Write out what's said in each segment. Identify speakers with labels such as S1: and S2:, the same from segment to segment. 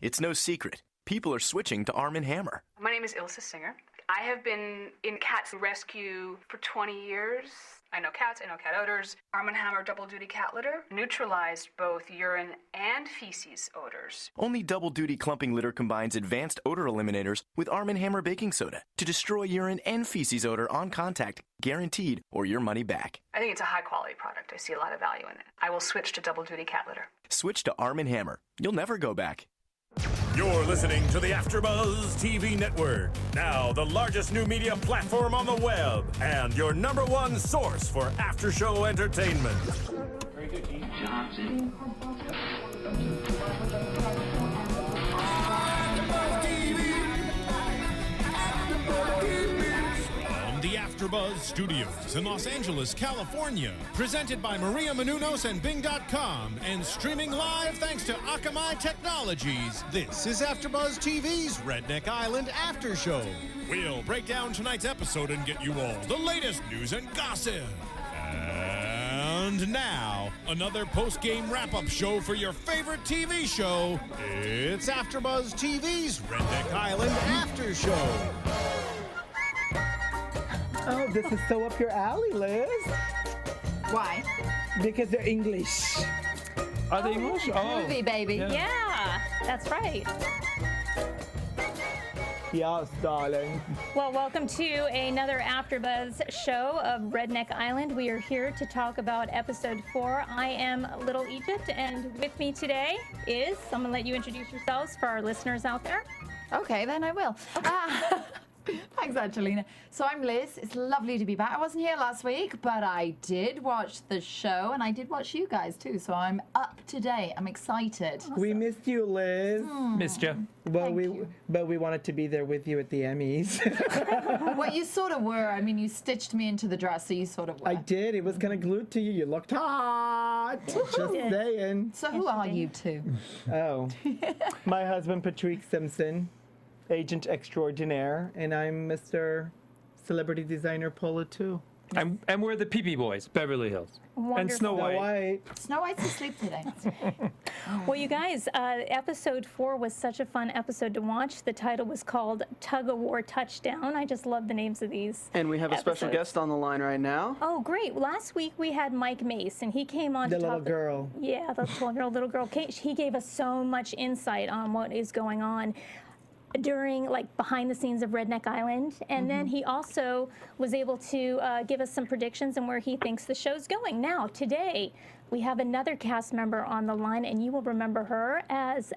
S1: It's no secret. People are switching to Arm & Hammer.
S2: My name is Ilsa Singer. I have been in cat rescue for 20 years. I know cats, I know cat odors. Arm & Hammer Double Duty Cat Litter neutralized both urine and feces odors.
S1: Only Double Duty Clumping Litter combines advanced odor eliminators with Arm & Hammer baking soda to destroy urine and feces odor on contact, guaranteed, or your money back.
S2: I think it's a high-quality product. I see a lot of value in it. I will switch to Double Duty Cat Litter.
S1: Switch to Arm & Hammer. You'll never go back.
S3: You're listening to the AFTERBUZZ TV Network, now the largest new media platform on the web, and your #1 source for after-show entertainment.
S4: Very good, Dean Johnson.
S3: From the AFTERBUZZ Studios in Los Angeles, California, presented by Maria Menounos and Bing.com, and streaming live thanks to Akamai Technologies, this is AFTERBUZZ TV's Redneck Island After Show. We'll break down tonight's episode and get you all the latest news and gossip. And now, another post-game wrap-up show for your favorite TV show. It's AFTERBUZZ TV's Redneck Island After Show.
S5: Oh, this is so up your alley, Liz.
S6: Why?
S5: Because they're English.
S7: Are they English? Oh.
S6: Movie, baby.
S8: Yeah, that's right.
S5: Yes, darling.
S8: Well, welcome to another AfterBuzz show of Redneck Island. We are here to talk about episode 4. I am Little Egypt, and with me today is, I'm gonna let you introduce yourselves for our listeners out there.
S6: Okay, then I will. Thanks, Angelina. So I'm Liz. It's lovely to be back. I wasn't here last week, but I did watch the show, and I did watch you guys too. So I'm up to date. I'm excited.
S5: We missed you, Liz.
S7: Missed you.
S5: Well,
S6: you.
S5: but we wanted to be there with you at the Emmys.
S6: Well, you sort of were. I mean, you stitched me into the dress, so you sort of were.
S5: I did. It was kind of glued to you. You looked hot. Just saying.
S6: So who are you two?
S5: Oh, my husband Patrik Simpson, agent extraordinaire, and I'm Mr. Celebrity Designer Paul Atteu.
S7: And we're the PPBoyz, Beverly Hills.
S8: Wonderful.
S7: And Snow White.
S6: Snow White's asleep today.
S8: Well, you guys, episode 4 was such a fun episode to watch. The title was called Tug-of-War Touchdown. I just love the names of these.
S9: And we have a special guest on the line right now.
S8: Oh, great. Last week we had Mike Mace, and he came on
S5: The
S8: to talk.
S5: little girl.
S8: Yeah, the little girl. He gave us so much insight on what is going on during, like, behind the scenes of Redneck Island, and then he also was able to give us some predictions on where he thinks the show's going. Now, today, we have another cast member on the line, and you will remember her as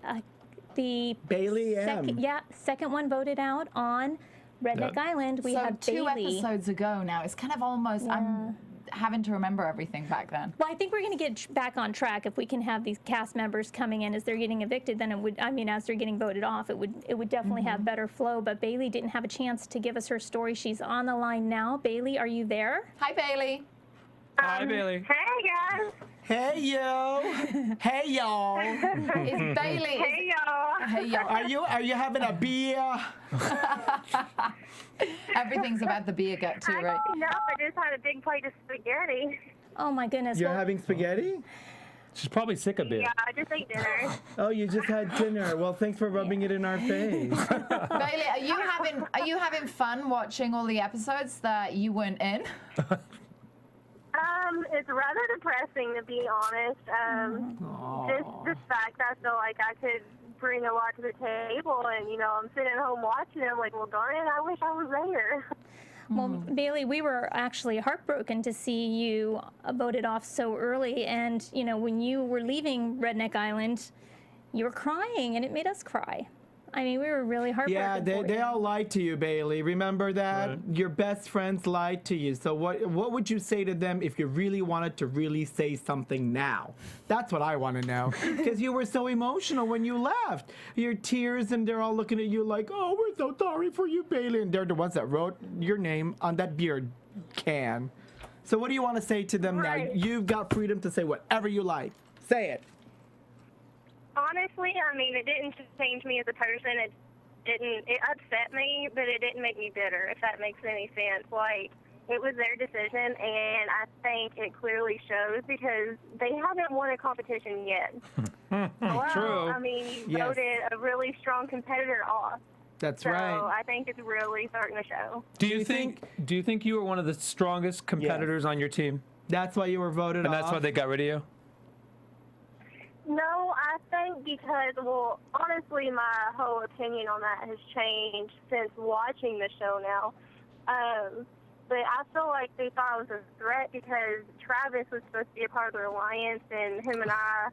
S8: the
S5: Bayly M.
S8: second one voted out on Redneck Island. We
S6: so
S8: have
S6: 2
S8: Bayly.
S6: episodes ago now. It's kind of almost, I'm having to remember everything back then.
S8: Well, I think we're going to get back on track if we can have these cast members coming in as they're getting evicted. Then it would, I mean, as they're getting voted off, it would definitely have better flow. But Bayly didn't have a chance to give us her story. She's on the line now. Bayly, are you there?
S6: Hi, Bayly.
S7: Hi, Bayly.
S10: Hey, guys.
S5: Hey, yo. Hey, y'all.
S6: It's Bayly.
S10: Hey, y'all.
S6: Hey, y'all.
S5: Are you having a beer?
S6: Everything's about the beer gut too, right?
S10: No, I just had a big plate of spaghetti.
S8: Oh, my goodness.
S5: You're
S8: Well,
S5: having spaghetti?
S7: She's probably sick a bit.
S10: Yeah, I just ate dinner.
S5: Oh, you just had dinner. Well, thanks for rubbing it in our face.
S6: Bayly, are you having fun watching all the episodes that you weren't in?
S10: It's rather depressing, to be honest. Just the fact I feel like I could bring a lot to the table, and, you know, I'm sitting at home watching it. I'm like, well, darn it, I wish I was there.
S8: Well, Bayly, we were actually heartbroken to see you voted off so early. And, you know, when you were leaving Redneck Island, you were crying, and it made us cry. I mean, we were really heartbroken.
S5: Yeah, they all lied to you, Bayly. Remember that?
S7: Right.
S5: Your best friends lied to you. So what would you say to them if you really wanted to really say something now? That's what I want to know. Because you were so emotional when you left. Your tears, and they're all looking at you like, oh, we're so sorry for you, Bayly. And they're the ones that wrote your name on that beer can. So what do you want to say to them now? You've got freedom to say whatever you like. Say it.
S10: Honestly, I mean, it didn't change me as a person. It upset me, but it didn't make me bitter, if that makes any sense. Like, it was their decision, and I think it clearly shows because they haven't won a competition yet. Well,
S7: True.
S10: I mean, you voted a really strong competitor off.
S5: That's
S10: So
S5: right.
S10: I think it's really starting to show.
S7: Do you think you were one of the strongest competitors on your team?
S5: That's why you were voted
S7: And
S5: off?
S7: that's why they got rid of you?
S10: No, I think because, well, honestly, my whole opinion on that has changed since watching the show now. But I feel like they thought I was a threat because Travis was supposed to be a part of the alliance, and him and I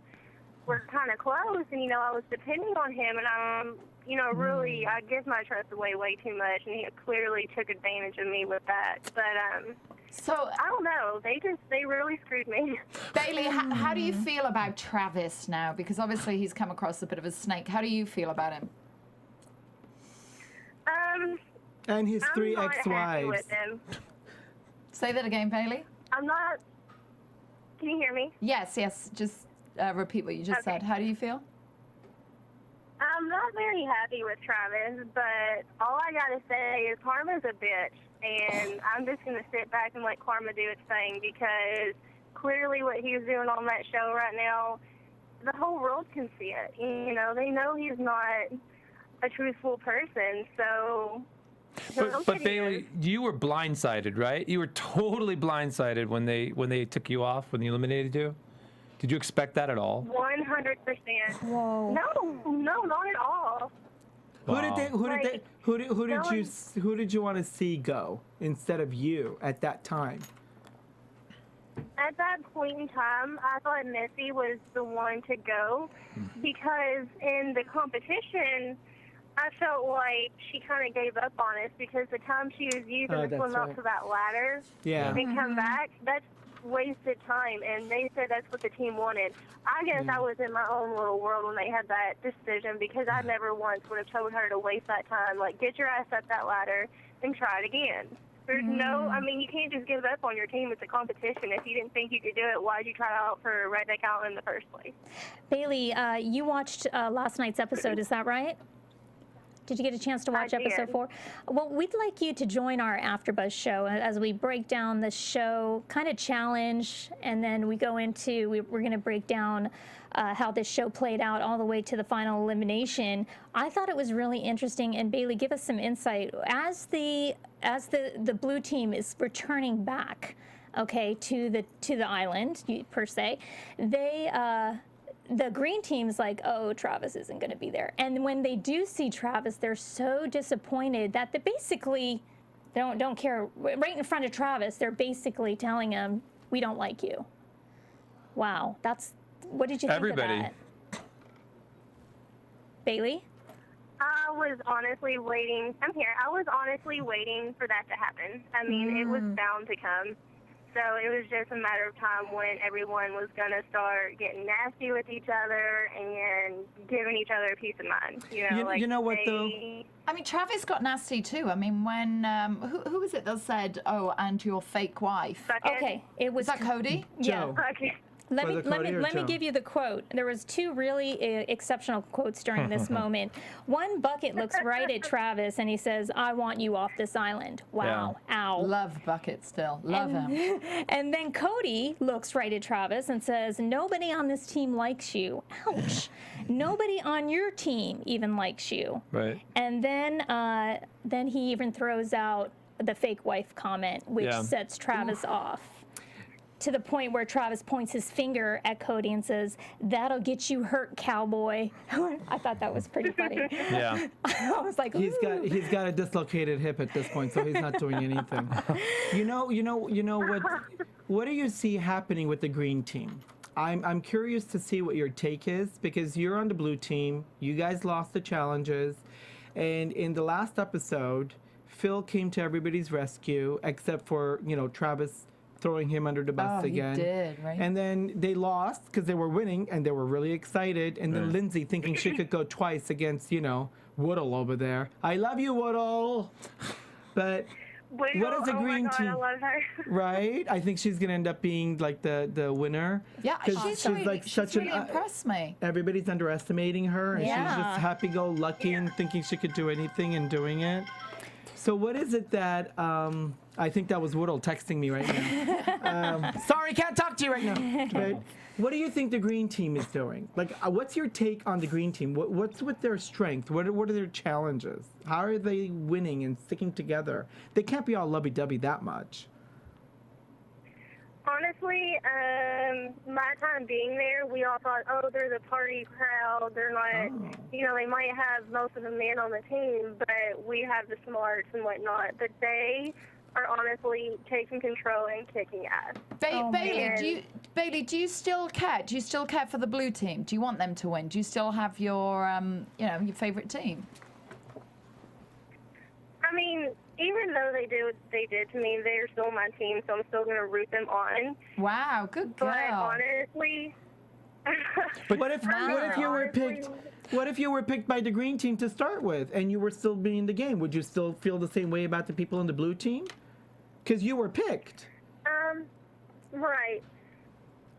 S10: were kind of close, and, you know, I was depending on him, and you know, really, I give my trust away way too much, and he clearly took advantage of me with that. But,
S6: so
S10: I don't know. They really screwed me.
S6: Bayly, how do you feel about Travis now? Because obviously he's come across a bit of a snake. How do you feel about him?
S5: And his
S10: I'm
S5: 3
S10: not happy
S5: ex-wives.
S10: with him.
S6: Say that again, Bayly.
S10: I'm not. Can you hear me?
S6: Yes. Just repeat what you just said. How do you feel?
S10: I'm not very happy with Travis, but all I gotta say is Karma's a bitch, and I'm just gonna sit back and let Karma do its thing because clearly what he's doing on that show right now, the whole world can see it. You know, they know he's not a truthful person, so.
S7: But Bayly, you were blindsided, right? You were totally blindsided when they took you off, when they eliminated you. Did you expect that at all?
S10: 100%.
S8: Whoa.
S10: No, not at all.
S5: Who did you want to see go instead of you at that time?
S10: At that point in time, I thought Missy was the one to go because in the competition, I felt like she kind of gave up on us because the time she was using to swim up to that ladder and come back, that's wasted time, and they said that's what the team wanted. I guess I was in my own little world when they had that decision because I never once would have told her to waste that time. Like, get your ass up that ladder and try it again. There's no, I mean, you can't just give up on your team. It's a competition. If you didn't think you could do it, why'd you try out for Redneck Island in the first place?
S8: Bayly, you watched last night's episode, is that right? Did you get a chance to watch episode 4? Well, we'd like you to join our AfterBuzz show as we break down the show, kind of challenge, and then we go into, we're going to break down how this show played out all the way to the final elimination. I thought it was really interesting, and Bayly, give us some insight. As the blue team is returning back, okay, to the island per se, the green team's like, oh, Travis isn't going to be there. And when they do see Travis, they're so disappointed that they basically don't care. Right in front of Travis, they're basically telling him, we don't like you. Wow. What did you think of that? Bayly?
S10: I was honestly waiting. I'm here. I was honestly waiting for that to happen. I mean, it was bound to come. So it was just a matter of time when everyone was going to start getting nasty with each other and giving each other a peace of mind.
S5: You know what, though?
S6: I mean, Travis got nasty, too. I mean, when, who was it that said, oh, and your fake wife?
S8: Okay, it was...
S6: Was that Cody?
S5: Joe.
S10: Okay.
S8: Let me give you the quote. There was 2 really exceptional quotes during this moment. One, Bucket looks right at Travis and he says, I want you off this island. Wow. Yeah. Ow.
S6: Love Bucket still. Love him.
S8: And then Cody looks right at Travis and says, nobody on this team likes you. Ouch. Nobody on your team even likes you.
S7: Right.
S8: And then he even throws out the fake wife comment, which sets Travis off. To the point where Travis points his finger at Cody and says, that'll get you hurt, cowboy. I thought that was pretty funny.
S7: Yeah.
S8: I was like,
S5: he's got a dislocated hip at this point, so he's not doing anything. You know what do you see happening with the green team? I'm curious to see what your take is because you're on the blue team. You guys lost the challenges, and in the last episode, Phil came to everybody's rescue except for Travis throwing him under the bus again.
S6: He did, right?
S5: And then they lost because they were winning and they were really excited. And then Lindsay thinking she could go twice against, Woodle over there. I love you, Woodle. But what is the green team?
S10: I love her.
S5: Right? I think she's gonna end up being like the winner.
S6: Yeah, she's like such really impressed me.
S5: Everybody's underestimating her, and she's just happy-go-lucky and thinking she could do anything and doing it. So what is it that I think that was Woodall texting me right now. Sorry, can't talk to you right now. But what do you think the green team is doing? Like, what's your take on the green team? What's with their strength? What are their challenges? How are they winning and sticking together? They can't be all lovey-dovey that much.
S10: Honestly, my time being there, we all thought, oh, they're the party crowd. They're not, you know, they might have most of the men on the team, but we have the smarts and whatnot. But they are honestly taking control and kicking ass.
S6: Bayly, do you still care? Do you still care for the blue team? Do you want them to win? Do you still have your, your favorite team?
S10: I mean, even though they did to me, they're still my team, so I'm still going to root them on.
S6: Wow, good girl.
S10: But honestly...
S5: But what if you were picked by the green team to start with and you were still being in the game? Would you still feel the same way about the people in the blue team? Because you were picked.
S10: Right.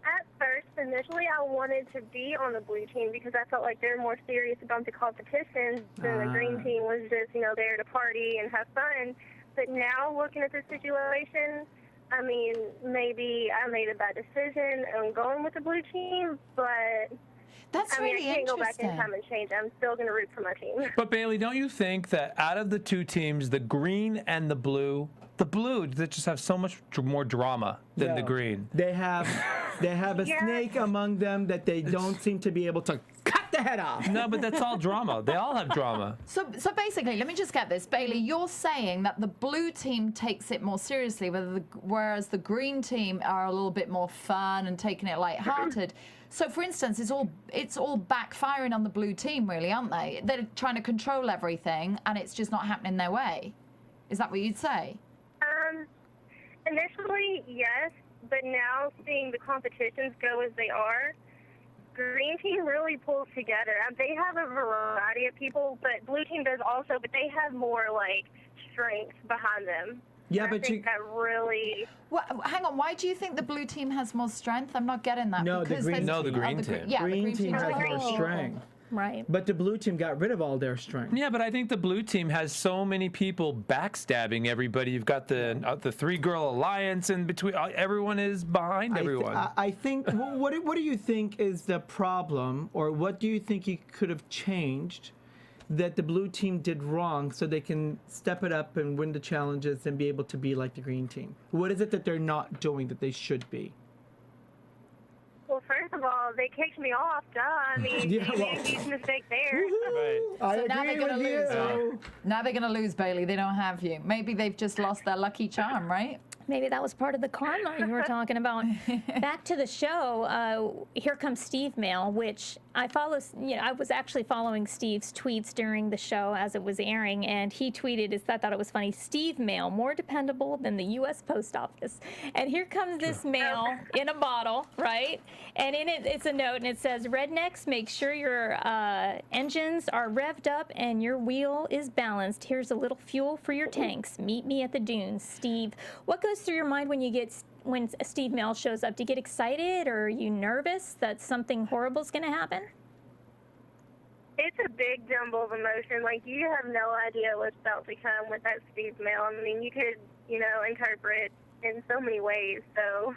S10: At first, initially, I wanted to be on the blue team because I felt like they're more serious about the competition than the green team was just, there to party and have fun. But now, looking at the situation, I mean, maybe I made a bad decision on going with the blue team, but
S6: that's
S10: really I can't go back in time and change. I'm still going to root for my team.
S7: But Bayly, don't you think that out of the two teams, the green and the blue they just have so much more drama than the green?
S5: They have a snake among them that they don't seem to be able to cut the head off.
S7: No, but that's all drama. They all have drama.
S6: So basically, let me just get this, Bayly. You're saying that the blue team takes it more seriously, whereas the green team are a little bit more fun and taking it lighthearted. So, for instance, it's all backfiring on the blue team, really, aren't they? They're trying to control everything, and it's just not happening their way. Is that what you'd say?
S10: Initially, yes, but now seeing the competitions go as they are, green team really pulls together. They have a variety of people, but blue team does also, but they have more, strength behind them.
S5: Yeah,
S10: but I think that really...
S6: Well, hang on, why do you think the blue team has more strength? I'm not getting that.
S5: No, the green
S6: team.
S5: Yeah, the green team has more strength.
S8: Right.
S5: But the blue team got rid of all their strength.
S7: Yeah, but I think the blue team has so many people backstabbing everybody. You've got the 3-girl alliance in between. Everyone is behind everyone.
S5: I think, what do you think is the problem, or what do you think you could have changed that the blue team did wrong so they can step it up and win the challenges and be able to be like the green team? What is it that they're not doing that they should be?
S10: Well, first of all, they kicked me off, duh. I mean, they made a huge mistake there.
S7: Right.
S6: So now they're going to lose. Now they're going to lose, Bayly. They don't have you. Maybe they've just lost their lucky charm, right?
S8: Maybe that was part of the karma you were talking about. Back to the show, here comes Steve Mail, which I follow. I was actually following Steve's tweets during the show as it was airing, and he tweeted, I thought it was funny, Steve Mail, more dependable than the U.S. Post Office. And here comes this mail in a bottle, right? And in it, it's a note, and it says, Rednecks, make sure your engines are revved up and your wheel is balanced. Here's a little fuel for your tanks. Meet me at the dunes, Steve. What goes through your mind when Steve Mail shows up? Do you get excited, or are you nervous that something horrible is going to happen?
S10: It's a big jumble of emotion. You have no idea what's about to come with that Steve Mail. I mean, you could, interpret in so many ways. So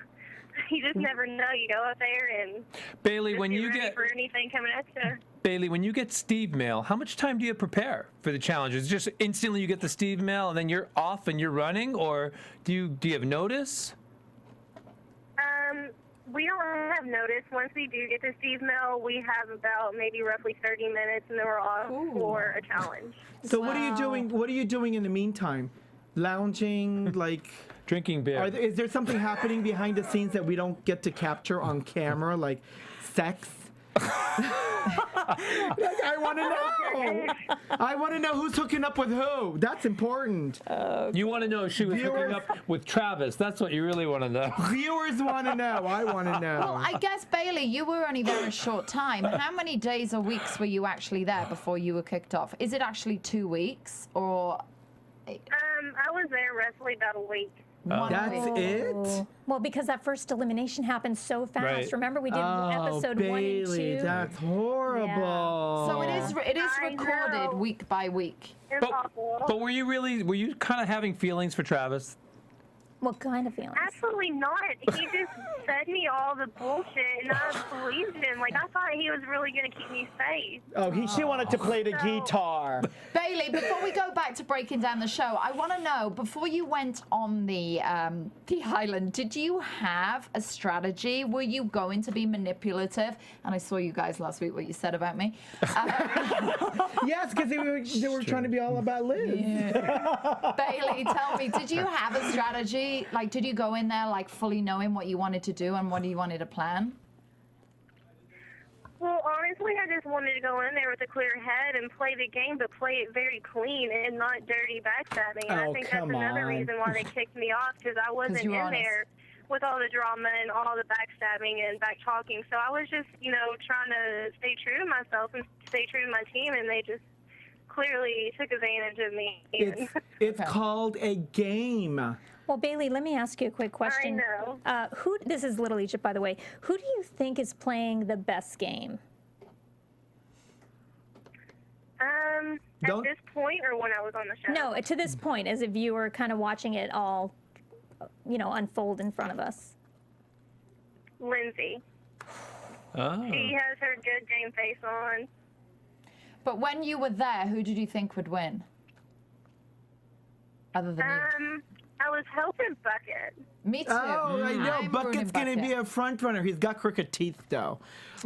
S10: you just never know. You go out there and
S7: Bayly, when you get
S10: for anything coming at you.
S7: Bayly, when you get Steve Mail, how much time do you prepare for the challenges? Just instantly you get the Steve Mail and then you're off and you're running, or do you have notice?
S10: We don't have notice. Once we do get the Steve Mail, we have about maybe roughly 30 minutes, and then we're off for a challenge.
S5: So what are you doing? What are you doing in the meantime? Lounging,
S7: drinking beer.
S5: Is there something happening behind the scenes that we don't get to capture on camera, like sex? I want to know. I want to know who's hooking up with who. That's important.
S7: You want to know if she was hooking up with Travis. That's what you really want to know.
S5: Viewers want to know. I want to know.
S6: Well, I guess, Bayly, you were only there a short time. How many days or weeks were you actually there before you were kicked off? Is it actually 2 weeks, or?
S10: I was there roughly about a week.
S5: That's it?
S8: Well, because that first elimination happened so fast.
S7: Right.
S8: Remember, we did episode 1 and 2.
S5: That's horrible.
S6: So it is
S10: I
S6: recorded
S10: know.
S6: week by week.
S10: It's awful.
S7: But were you kind of having feelings for Travis?
S8: What kind of feelings?
S10: Absolutely not. He just fed me all the bullshit, and I believed him. Like, I thought he was really going to keep me safe.
S5: Oh, she wanted to play the guitar.
S6: Bayly, before we go back to breaking down the show, I want to know, before you went on the island, did you have a strategy? Were you going to be manipulative? And I saw you guys last week, what you said about me.
S5: Yes, because they were trying to be all about Liz.
S6: Bayly, tell me, did you have a strategy? Like, did you go in there, like, fully knowing what you wanted to do and what you wanted to plan?
S10: Well, honestly, I just wanted to go in there with a clear head and play the game, but play it very clean and not dirty backstabbing. And I think that's another reason why they kicked me off, because I wasn't in there with all the drama and all the backstabbing and back talking. So I was just, trying to stay true to myself and stay true to my team, and they just clearly took advantage of me.
S5: It's called a game.
S8: Well, Bayly, let me ask you a quick question.
S10: I know.
S8: This is Little Egypt, by the way. Who do you think is playing the best game?
S10: At this point, or when I was on the show?
S8: No, to this point, as a viewer, kind of watching it all, unfold in front of us.
S10: Lindsay.
S7: Oh.
S10: She has her good game face on.
S6: But when you were there, who did you think would win? Other than you.
S10: I was hoping Bucket.
S6: Me too.
S5: Oh, I know. Bucket's going to be a front runner. He's got crooked teeth, though.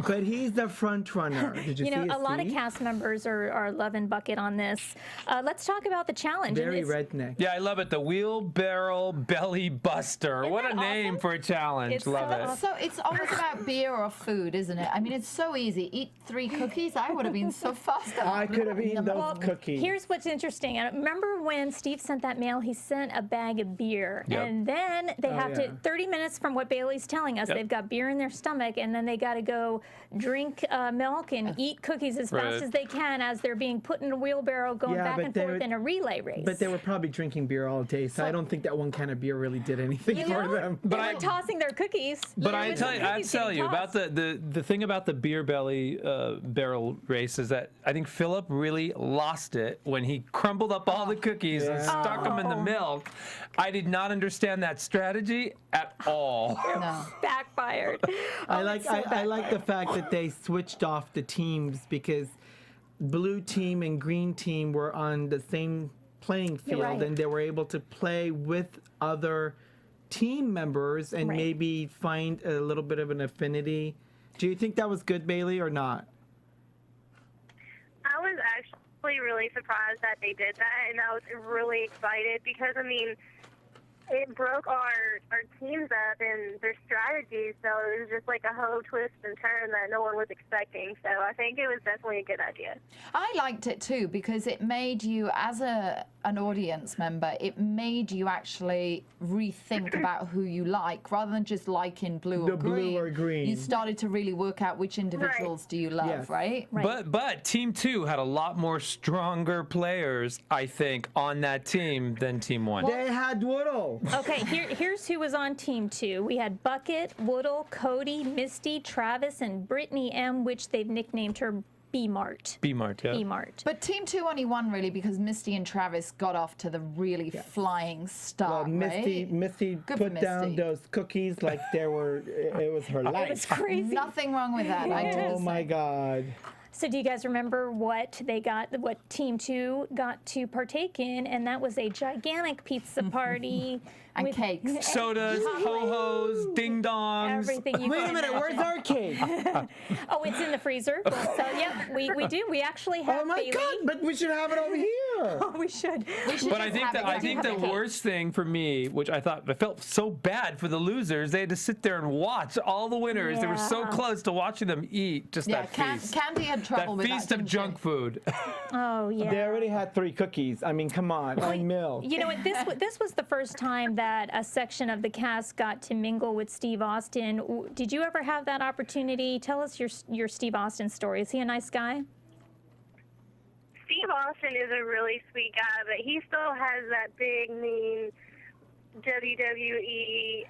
S5: But he's the front runner. Did you see his
S8: a lot of
S5: teeth?
S8: cast members are loving Bucket on this. Let's talk about the challenge.
S5: Very redneck.
S7: Yeah, I love it. The Wheelbarrow Belly Buster.
S8: Isn't
S7: What a
S8: that
S7: name
S8: awesome?
S7: for a challenge.
S8: It's
S7: Love
S8: so
S7: it.
S6: So it's always about beer or food, isn't it? I mean, it's so easy. Eat 3 cookies. I would have been so fast.
S5: I could have eaten those cookies.
S8: Here's what's interesting. I remember when Steve sent that mail, he sent a bag of beer.
S7: Yep.
S8: And then they have to, 30 minutes from what Bayly's telling us, they've got beer in their stomach, and then they got to go drink milk and eat cookies as fast as they can as they're being put in a wheelbarrow going back and forth in a relay race.
S5: But they were probably drinking beer all day, so I don't think that one can of beer really did anything for them.
S8: They were tossing their cookies.
S7: But I tell you about the thing about the beer belly barrel race is that I think Philip really lost it when he crumbled up all the cookies and stuck them in the milk. I did not understand that strategy at all.
S6: No.
S8: Backfired.
S5: I like the fact that they switched off the teams because blue team and green team were on the same playing field and they were able to play with other team members and maybe find a little bit of an affinity. Do you think that was good, Bayly, or not?
S10: I was actually really surprised that they did that, and I was really excited because, I mean, it broke our teams up and their strategies, so it was just like a whole twist and turn that no one was expecting. So I think it was definitely a good idea.
S6: I liked it too because it made you, as an audience member, it made you actually rethink about who you like rather than just liking blue or green. You started to really work out which individuals do you love, right?
S7: But Team 2 had a lot more stronger players, I think, on that team than Team 1.
S5: They had Woodle.
S8: Okay, here's who was on Team 2. We had Bucket, Woodle, Cody, Misty, Travis, and Brittany M, which they've nicknamed her B-Mart.
S7: B-Mart, yeah.
S8: B-Mart.
S6: But Team 2 only won really because Misty and Travis got off to the really flying start,
S5: Misty put down those cookies like it was her life.
S8: It was crazy.
S6: Nothing wrong with that.
S5: Oh my God.
S8: So do you guys remember what Team 2 got to partake in? And that was a gigantic pizza party.
S6: And
S8: with
S6: cakes.
S7: Sodas, ho-hos, ding-dongs.
S8: Everything you
S5: Wait
S8: can
S5: a minute, where's
S8: imagine.
S5: our cake?
S8: Oh, it's in the freezer. So, yep, we do. We actually have
S5: Oh my
S8: Bayly.
S5: God, but we should have it over here.
S8: Oh, we should.
S7: But I think the worst thing for me, which I felt so bad for the losers, they had to sit there and watch all the winners. They were so close to watching them eat that feast.
S6: Candy had trouble with that.
S7: Feast of junk food.
S8: Oh, yeah.
S5: They already had 3 cookies. I mean, come on, and milk.
S8: You know what? This was the first time that a section of the cast got to mingle with Steve Austin. Did you ever have that opportunity? Tell us your Steve Austin story. Is he a nice guy?
S10: Steve Austin is a really sweet guy, but he still has that big, mean WWE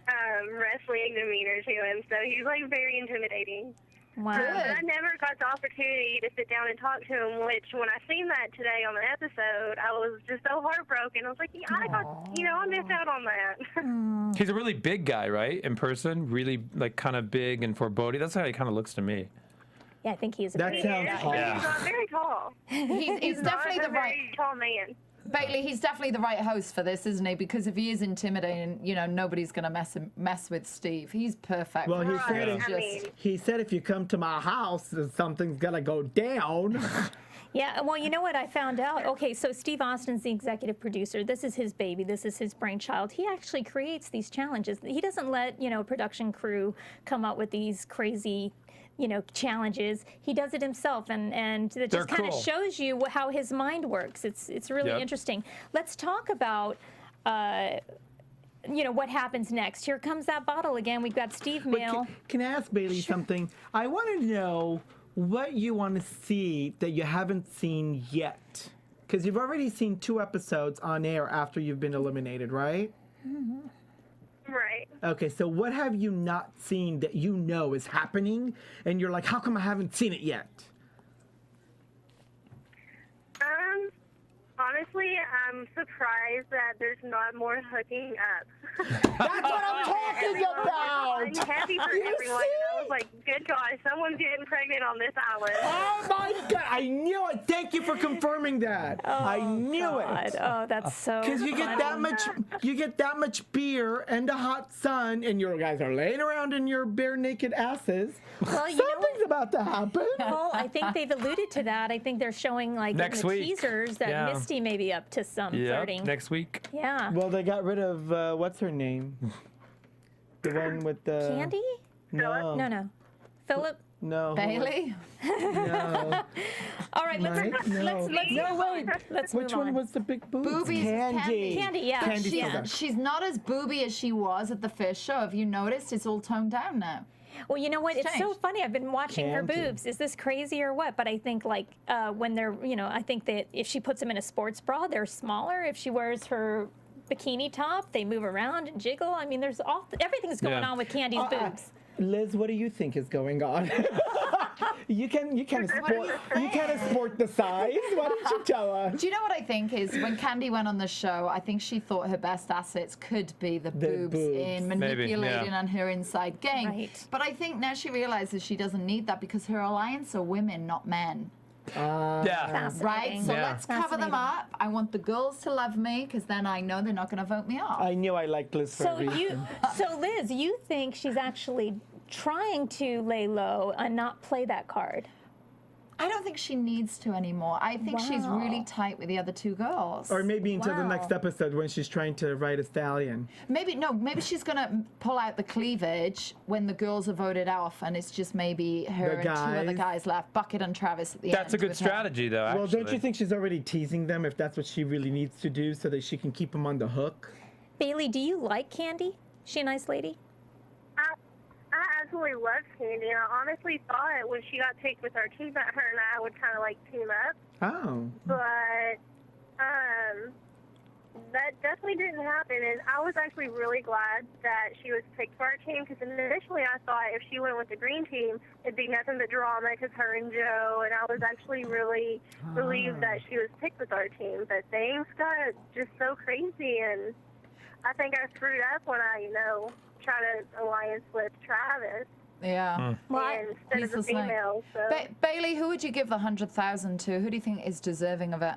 S10: wrestling demeanor to him, so he's like very intimidating.
S8: Wow.
S10: But I never got the opportunity to sit down and talk to him, which when I seen that today on the episode, I was just so heartbroken. I was like, yeah, I missed out on that.
S7: He's a really big guy, right? In person, really like kind of big and foreboding. That's how he kind of looks to me.
S8: Yeah, I think he's a
S5: That
S8: pretty
S5: sounds
S8: guy.
S5: hard.
S10: He's not very tall.
S6: He's definitely the right.
S10: Very tall man.
S6: Bailey, he's definitely the right host for this, isn't he? Because if he is intimidating, nobody's gonna mess with Steve. He's perfect.
S5: Well, he said,
S10: Right.
S5: he said if you come to my house, something's gonna go down.
S8: Yeah, well, you know what I found out? Okay, so Steve Austin's the executive producer. This is his baby. This is his brainchild. He actually creates these challenges. He doesn't let, production crew come up with these crazy, challenges. He does it himself, and it just kind of shows you how his mind works. It's really interesting. Let's talk about what happens next. Here comes that bottle again. We've got Steve Mail.
S5: Can I ask Bayly something? I want to know what you want to see that you haven't seen yet. Because you've already seen 2 episodes on air after you've been eliminated, right?
S10: Mm-hmm. Right.
S5: Okay, so what have you not seen that you know is happening, and you're like, how come I haven't seen it yet?
S10: Honestly, I'm surprised that there's not more hooking up.
S5: That's what I'm talking about!
S10: I'm happy for everyone. And I was like, good God, someone's getting pregnant on this island.
S5: Oh my God, I knew it! Thank you for confirming that. I knew it.
S8: Oh, that's so
S5: Because you get that much beer and a hot sun, and you guys are laying around in your bare naked asses.
S8: Well,
S5: Something's about to happen.
S8: Well, I think they've alluded to that. I think they're showing
S7: Next
S8: in the
S7: week.
S8: teasers that Misty may be up to some flirting.
S7: Next week.
S8: Yeah.
S5: Well, they got rid of what's her name? The one with the
S8: Candy?
S5: No.
S8: No. Philip?
S5: No.
S6: Bailey.
S5: No.
S8: All right, let's
S5: No, wait.
S8: let's
S5: Which
S8: move
S5: one
S8: on.
S5: was the big boobs?
S6: Boobies.
S5: Candy.
S8: Candy, yeah.
S5: Candy's
S8: Yeah.
S5: still there.
S6: She's not as booby as she was at the first show. Have you noticed? It's all toned down now.
S8: Well, you know what? It's so
S6: changed.
S8: funny. I've been watching her
S5: Candy.
S8: boobs. Is this crazy or what? But I think when they're, I think that if she puts them in a sports bra, they're smaller. If she wears her bikini top, they move around and jiggle. I mean, everything's going on with Candy's boobs.
S5: Liz, what do you think is going on? you can sport the size. Why don't you tell us?
S6: Do you know what I think is when Candy went on the show, I think she thought her best assets could be the boobs in manipulating on her inside game.
S8: Right.
S6: But I think now she realizes she doesn't need that because her alliance are women, not men.
S7: Yeah.
S6: Right? So
S8: Yeah.
S6: let's cover them up. I want the girls to love me because then I know they're not going to vote me off.
S5: I knew I liked Liz for a reason.
S8: So Liz, you think she's actually trying to lay low and not play that card?
S6: I don't think she needs to anymore. I think she's really tight with the other 2 girls.
S5: Or maybe until the
S8: Wow.
S5: next episode when she's trying to ride a stallion.
S6: Maybe she's gonna pull out the cleavage when the girls are voted off, and it's just maybe her and 2 other guys left, Bucket and Travis at the end.
S7: That's a good
S6: with her.
S7: strategy, though.
S5: Well,
S7: Actually.
S5: don't you think she's already teasing them if that's what she really needs to do so that she can keep them on the hook?
S8: Bailey, do you like Candy? Is she a nice lady?
S10: I absolutely love Candy. I honestly thought when she got picked with our team that her and I would kind of like team up.
S5: Oh.
S10: But that definitely didn't happen, and I was actually really glad that she was picked for our team because initially I thought if she went with the green team, it'd be nothing but drama because her and Joe, and I was actually really relieved that she was picked with our team. But things got just so crazy, and I think I screwed up when I, tried to alliance with Travis.
S6: Yeah.
S10: Instead of the female. So.
S6: Bailey, who would you give the 100,000 to? Who do you think is deserving of it?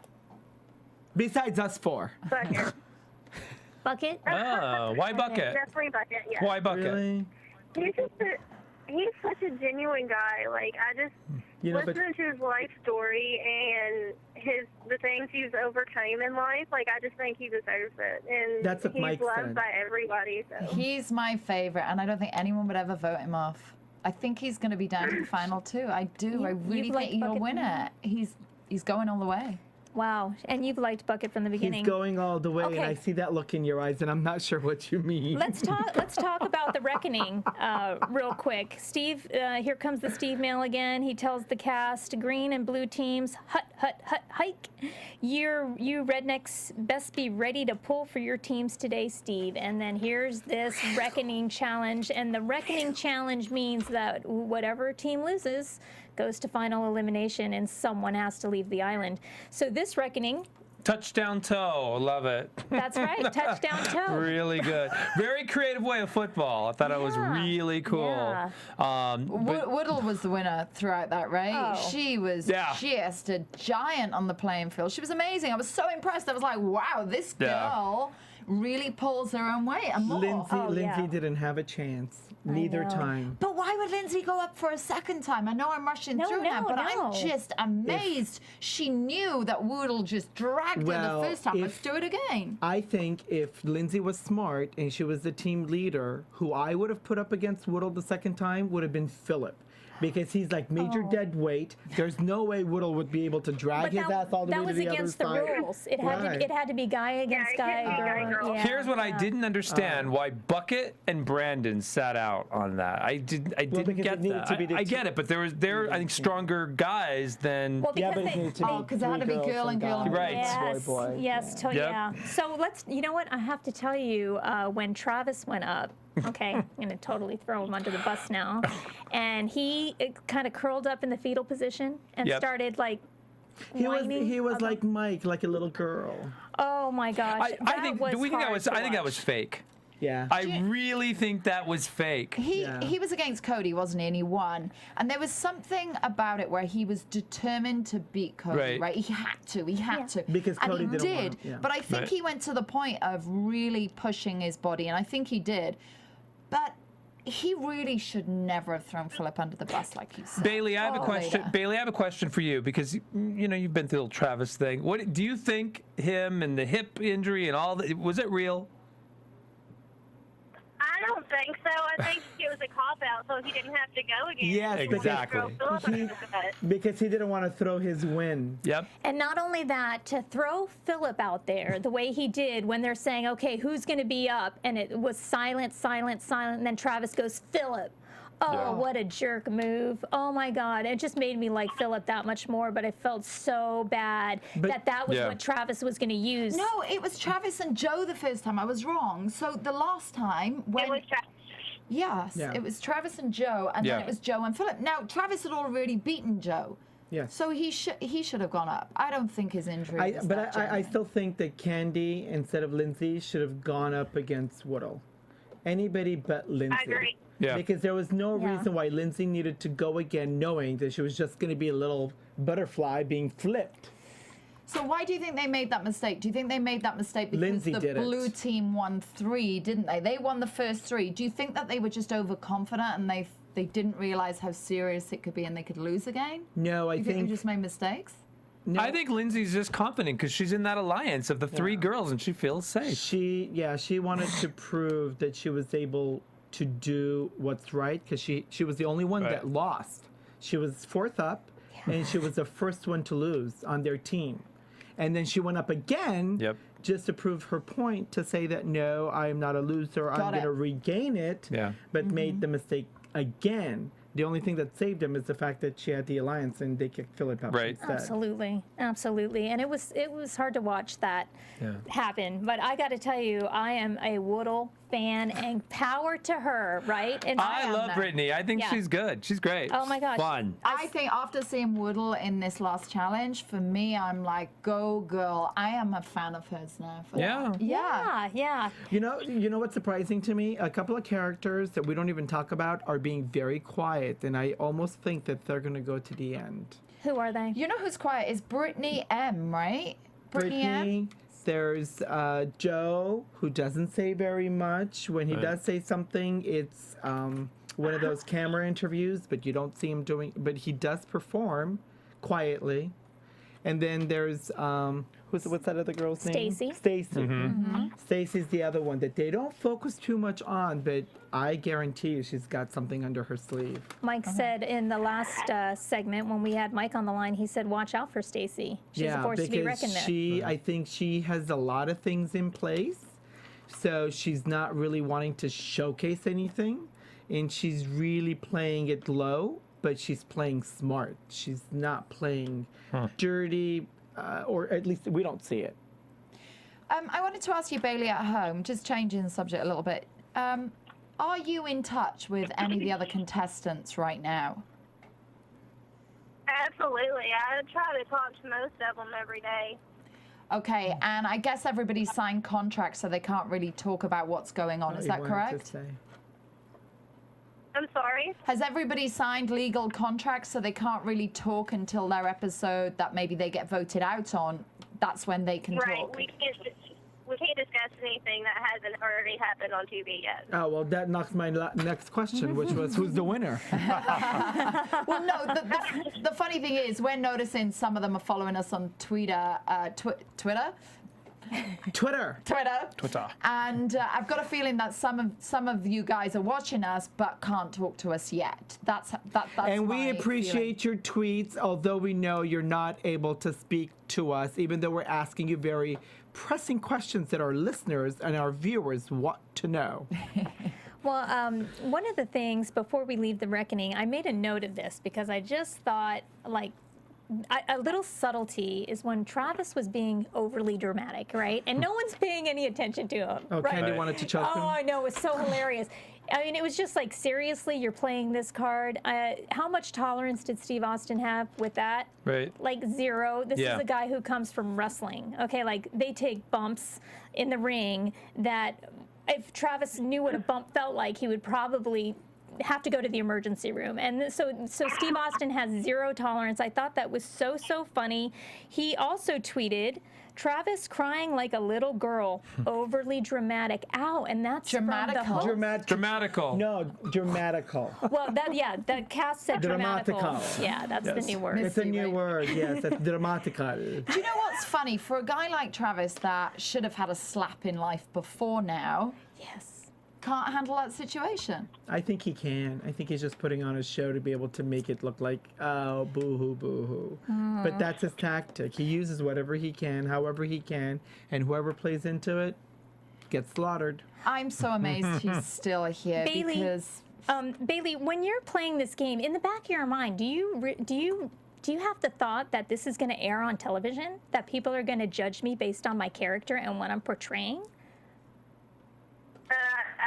S5: Besides us 4.
S10: Bucket.
S8: Bucket?
S7: Oh, why Bucket?
S10: Definitely Bucket, yeah.
S7: Why Bucket?
S5: Really?
S10: He's such a genuine guy. Like, I just listening to his life story and the things he's overcome in life, like, I just think he deserves it. And
S5: That's what
S10: he's
S5: Mike
S10: loved
S5: said.
S10: by everybody. So.
S6: He's my favorite, and I don't think anyone would ever vote him off. I think he's going to be down to the final 2. I do. I really think he'll win it. He's going all the way.
S8: Wow. And you've liked Bucket from the beginning.
S5: He's going all the way,
S8: Okay.
S5: and I see that look in your eyes, and I'm not sure what you mean.
S8: Let's talk about the reckoning real quick. Steve, here comes the Steve mail again. He tells the cast, green and blue teams, hut, hike. You rednecks best be ready to pull for your teams today, Steve. And then here's this reckoning challenge. And the reckoning challenge means that whatever team loses goes to final elimination, and someone has to leave the island. So this reckoning...
S7: Touchdown toe. Love it.
S8: That's right. Touchdown toe.
S7: Really good. Very creative way of football. I thought it was really cool.
S8: Yeah.
S6: Woodle was the winner throughout that race.
S8: Oh.
S6: She was just a giant on the playing field. She was amazing. I was so impressed. I was like, wow, this girl really pulls her own weight and more.
S5: Lindsay didn't have a chance. Neither time.
S6: But why would Lindsay go up for a second time? I know I'm rushing through now, but I'm just amazed she knew that Woodle just dragged her the first time. Let's do it again.
S5: I think if Lindsay was smart and she was the team leader, who I would have put up against Woodle the second time would have been Philip. Because he's like major dead weight. There's no way Woodle would be able to drag his ass all the way to the other side.
S8: That was against the rules. It had to be guy against guy, girl. Yeah.
S7: Here's what I didn't understand: why Bucket and Brandon sat out on that. I didn't get that. I get it, but there I think stronger guys than.
S8: Well, because
S6: because it had to be girl and girl.
S7: Right.
S8: Yes.
S5: Boy.
S8: Yes. Yeah. So you know what? I have to tell you, when Travis went up. Okay, I'm going to totally throw him under the bus now. And he kind of curled up in the fetal position and started like whining.
S5: He was like Mike, like a little girl.
S8: Oh my gosh.
S7: I think that was fake.
S5: Yeah.
S7: I really think that was fake.
S6: He was against Cody, wasn't he? And he won. And there was something about it where he was determined to beat Cody, right? He had to.
S5: Because Cody
S6: and he
S5: didn't
S6: did.
S5: want,
S6: But I think he went to the point of really pushing his body, and I think he did. But he really should never have thrown Philip under the bus like you said.
S7: Bayly, I have a question. Bayly, I have a question for you because you've been through the little Travis thing. What do you think? Him and the hip injury and all that, was it real?
S10: I don't think so. I think it was a cop-out so he didn't have to go again.
S5: Yes,
S7: exactly.
S5: Because he didn't want to throw his win.
S7: Yep.
S8: And not only that, to throw Philip out there the way he did when they're saying, okay, who's going to be up? And it was silent, and then Travis goes, Philip. Oh, what a jerk move. Oh, my God. It just made me like Philip that much more, but I felt so bad that was what Travis was going to use.
S6: No, it was Travis and Joe the first time. I was wrong. So the last time when...
S10: It was Travis.
S6: Yes, it was Travis and Joe, and then it was Joe and Philip. Now, Travis had already beaten Joe.
S5: Yes.
S6: So he should have gone up. I don't think his injury was that
S5: I still think that Candy, instead of Lindsay, should have gone up against Woodle. Anybody but Lindsay.
S10: I agree.
S7: Yeah.
S5: Because there was no reason why Lindsay needed to go again, knowing that she was just going to be a little butterfly being flipped.
S6: So why do you think they made that mistake? Do you think they made that mistake because
S5: Lindsay
S6: the blue team won 3, didn't they? They won the first 3. Do you think that they were just overconfident and they didn't realize how serious it could be and they could lose again?
S5: No, I
S6: think they just made mistakes?
S5: No.
S7: I think Lindsay's just confident because she's in that alliance of the 3 girls and she feels safe.
S5: She wanted to prove that she was able to do what's right because she was the only one that lost. She was 4th up and she was the first one to lose on their team. And then she went up again just to prove her point, to say that, no, I'm not a loser. I'm going to regain it, but made the mistake again. The only thing that saved him is the fact that she had the alliance and they kicked Philip out instead.
S8: Absolutely. And it was hard to watch that happen. But I got to tell you, I am a Woodle fan and power to her, right? And
S7: I love Brittany. I think she's good. She's great.
S8: Oh my gosh.
S7: Fun.
S6: I think after seeing Woodle in this last challenge, for me, I'm like, go girl. I am a fan of hers now.
S8: Yeah.
S5: You know what's surprising to me? A couple of characters that we don't even talk about are being very quiet, and I almost think that they're going to go to the end.
S8: Who are they?
S6: You know who's quiet? Is Brittany M, right? Brittany M?
S5: There's Joe, who doesn't say very much. When he does say something, it's one of those camera interviews, but you don't see him doing. But he does perform quietly. And then there's what's that other girl's name?
S8: Stacy.
S5: Stacy. Stacy's the other one that they don't focus too much on, but I guarantee you she's got something under her sleeve.
S8: Mike said in the last segment when we had Mike on the line, he said, "Watch out for Stacy. She's a force to be reckoned with."
S5: I think she has a lot of things in place, so she's not really wanting to showcase anything, and she's really playing it low, but she's playing smart. She's not playing dirty, or at least we don't see it.
S6: I wanted to ask you, Bayly, at home, just changing the subject a little bit. Are you in touch with any of the other contestants right now?
S10: Absolutely. I try to talk to most of them every day.
S6: Okay, and I guess everybody's signed contracts, so they can't really talk about what's going on. Is that correct?
S10: I'm sorry?
S6: Has everybody signed legal contracts, so they can't really talk until their episode that maybe they get voted out on? That's when they can talk.
S10: We can't discuss anything that hasn't already happened on TV yet.
S5: Oh, well, that knocks my next question, which was, who's the winner?
S6: Well, no, the funny thing is, we're noticing some of them are following us on Twitter. And I've got a feeling that some of you guys are watching us but can't talk to us yet. That's
S5: and we
S6: my
S5: appreciate your tweets, although we know you're not able to speak to us, even though we're asking you very pressing questions that our listeners and our viewers want to know.
S8: Well, one of the things before we leave the reckoning, I made a note of this because I just thought, like, a little subtlety is when Travis was being overly dramatic, right? And no one's paying any attention to him.
S5: Oh,
S8: right?
S5: Candy wanted to choke him?
S8: Oh, I know. It was so hilarious. I mean, it was just like, seriously, you're playing this card. How much tolerance did Steve Austin have with that?
S7: Right.
S8: Like 0. This is a guy who comes from wrestling. Okay, like they take bumps in the ring that if Travis knew what a bump felt like, he would probably have to go to the emergency room. And so Steve Austin has 0 tolerance. I thought that was so funny. He also tweeted, Travis crying like a little girl, overly dramatic. Ow, and that's
S6: dramatical.
S8: From the host.
S7: Dramatical.
S5: No, dramatical.
S8: Well, the cast said dramatical. Yeah, that's the new word.
S5: It's a new word, yes, that's dramatical.
S6: Do you know what's funny? For a guy like Travis that should have had a slap in life before now, can't handle that situation.
S5: I think he can. I think he's just putting on a show to be able to make it look like, oh, boo-hoo, boo-hoo. But that's his tactic. He uses whatever he can, however he can, and whoever plays into it gets slaughtered.
S6: I'm so amazed he's still here
S8: Bayly,
S6: because...
S8: Bayly, when you're playing this game, in the back of your mind, do you have the thought that this is going to air on television? That people are going to judge me based on my character and what I'm portraying?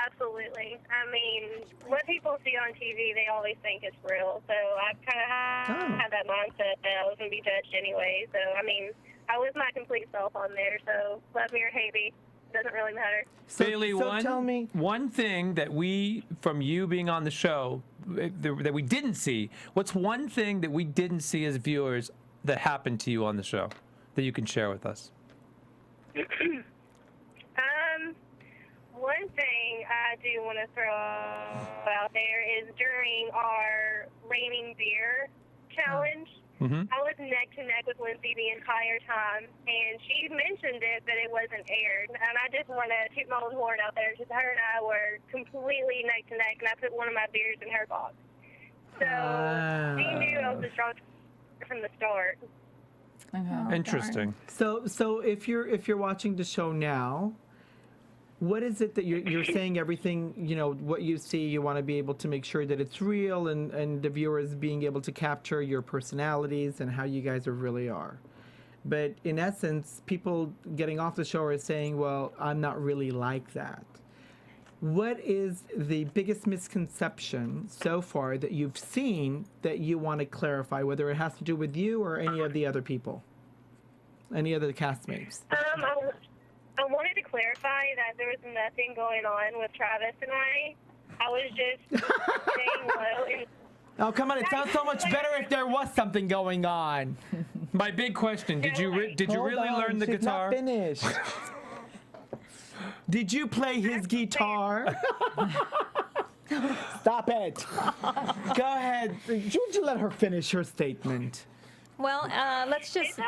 S10: Absolutely. I mean, what people see on TV, they always think it's real. So I kind of had that mindset that I was going to be judged anyway. So, I mean, I was my complete self on there. So love me or hate me, doesn't really matter.
S7: Bayly,
S5: tell me
S7: one thing that we, from you being on the show, that we didn't see. What's one thing that we didn't see as viewers that happened to you on the show that you can share with us?
S10: One thing I do want to throw out there is during our raining beer challenge, I was neck to neck with Lindsay the entire time, and she mentioned it, but it wasn't aired. And I just want to toot my own horn out there because her and I were completely neck to neck, and I put one of my beers in her box. So she knew I was a strong from the start.
S7: Interesting.
S5: So if you're watching the show now, what is it that you're saying? Everything, you know, what you see, you want to be able to make sure that it's real, and the viewers being able to capture your personalities and how you guys really are. But in essence, people getting off the show are saying, well, I'm not really like that. What is the biggest misconception so far that you've seen that you want to clarify, whether it has to do with you or any of the other people, any other castmates?
S10: I wanted to clarify that there was nothing going on with Travis and I. I was just staying low. And
S5: oh, come on. It sounds so much better if there was something going on.
S7: My big question, did you really learn the guitar?
S5: Not finished. Did you play his guitar? Stop it. Go ahead. Would you let her finish her statement?
S8: Well, let's just